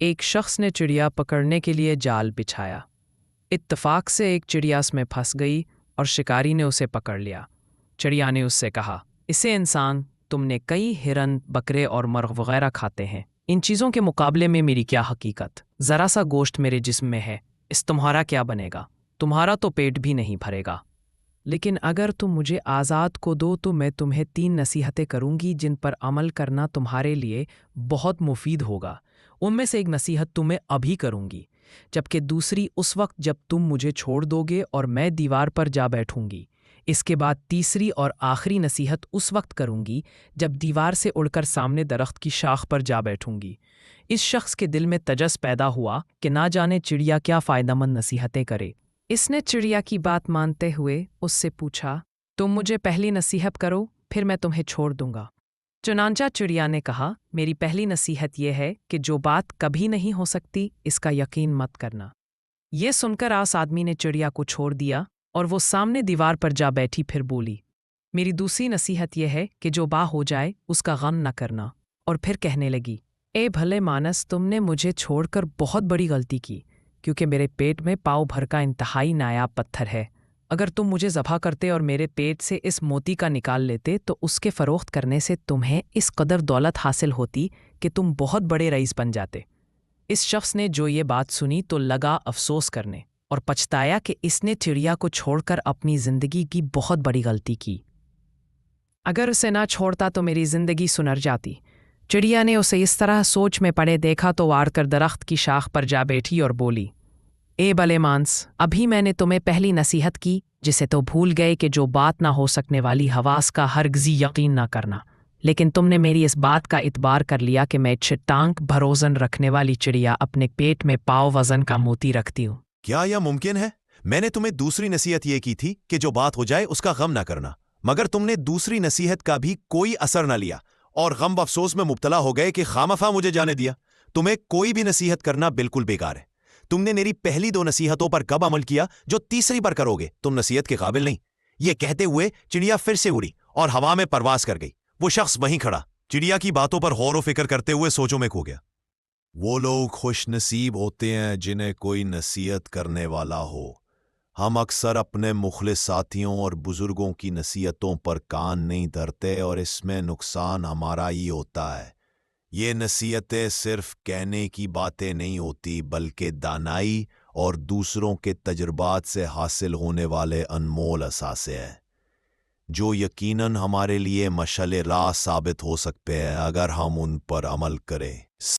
ایک شخص نے چڑیا پکڑنے کے لیے جال بچھایا۔ اتفاق سے ایک چڑیا اس میں پھنس گئی اور شکاری نے اسے پکڑ لیا۔ چڑیا نے اس سے کہا، اسے انسان، تم نے کئی ہرن، بکرے اور مرغ وغیرہ کھاتے ہیں، ان چیزوں کے مقابلے میں میری کیا حقیقت؟ ذرا سا گوشت میرے جسم میں ہے، اس تمہارا کیا بنے گا؟ تمہارا تو پیٹ بھی نہیں بھرے گا۔ لیکن اگر تم مجھے آزاد کو دو تو میں تمہیں 3 نصیحتیں کروں گی جن پر عمل کرنا تمہارے لیے بہت مفید ہوگا۔ ان میں سے ایک نصیحت تمہیں ابھی کروں گی، جبکہ دوسری اس وقت جب تم مجھے چھوڑ دو گے اور میں دیوار پر جا بیٹھوں گی۔ اس کے بعد تیسری اور آخری نصیحت اس وقت کروں گی جب دیوار سے اڑ کر سامنے درخت کی شاخ پر جا بیٹھوں گی۔ اس شخص کے دل میں تجس پیدا ہوا کہ نہ جانے چڑیا کیا فائدہ مند نصیحتیں کرے۔ اس نے چڑیا کی بات مانتے ہوئے اس سے پوچھا، تم مجھے پہلی نصیحت کرو، پھر میں تمہیں چھوڑ دوں گا۔ چنانچہ چڑیا نے کہا، میری پہلی نصیحت یہ ہے کہ جو بات کبھی نہیں ہو سکتی اس کا یقین مت کرنا۔ یہ سن کر آس آدمی نے چڑیا کو چھوڑ دیا اور وہ سامنے دیوار پر جا بیٹھی، پھر بولی، میری دوسری نصیحت یہ ہے کہ جو ہو جائے اس کا غم نہ کرنا۔ اور پھر کہنے لگی، اے بھلے مانس، تم نے مجھے چھوڑ کر بہت بڑی غلطی کی، کیونکہ میرے پیٹ میں پاؤ بھر کا انتہائی نایاب پتھر ہے۔ اگر تم مجھے ذبح کرتے اور میرے پیٹ سے اس موتی کا نکال لیتے تو اس کے فروخت کرنے سے تمہیں اس قدر دولت حاصل ہوتی کہ تم بہت بڑے رئیس بن جاتے۔ اس شخص نے جو یہ بات سنی تو لگا افسوس کرنے اور پچھتایا کہ اس نے چڑیا کو چھوڑ کر اپنی زندگی کی بہت بڑی غلطی کی۔ اگر اسے نہ چھوڑتا تو میری زندگی سنر جاتی۔ چڑیا نے اسے اس طرح سوچ میں پڑے دیکھا تو وار کر درخت کی شاخ پر جا بیٹھی اور بولی، اے بلے مانس، ابھی میں نے تمہیں پہلی نصیحت کی جسے تو بھول گئے کہ جو بات نہ ہو سکنے والی حواس کا ہرگزی یقین نہ کرنا، لیکن تم نے میری اس بات کا اعتبار کر لیا کہ میں ٹانک بھروزن رکھنے والی چڑیا اپنے پیٹ میں پاؤ وزن کا موتی رکھتی ہوں۔ کیا یہ ممکن ہے؟ میں نے تمہیں دوسری نصیحت یہ کی تھی کہ جو بات ہو جائے اس کا غم نہ کرنا، مگر تم نے دوسری نصیحت کا بھی کوئی اثر نہ لیا اور غم و افسوس میں مبتلا ہو گئے کہ خامخواہ مجھے جانے دیا۔ تمہیں کوئی بھی نصیحت کرنا بالکل بیکار ہے۔ تم نے میری پہلی 2 نصیحتوں پر کب عمل کیا جو تیسری پر کرو گے؟ تم نصیحت کے قابل نہیں۔ یہ کہتے ہوئے چڑیا پھر سے اڑی اور ہوا میں پرواز کر گئی۔ وہ شخص وہیں کھڑا چڑیا کی باتوں پر غور و فکر کرتے ہوئے سوچوں میں کھو گیا۔ وہ لوگ خوش نصیب ہوتے ہیں جنہیں کوئی نصیحت کرنے والا ہو۔ ہم اکثر اپنے مخلص ساتھیوں اور بزرگوں کی نصیحتوں پر کان نہیں دھرتے اور اس میں نقصان ہمارا ہی ہوتا ہے۔ یہ نصیحتیں صرف کہنے کی باتیں نہیں ہوتی بلکہ دانائی اور دوسروں کے تجربات سے حاصل ہونے والے انمول اثاثے ہیں، جو یقیناً ہمارے لیے مشعل راہ ثابت ہو سکتے ہیں اگر ہم ان پر عمل کریں۔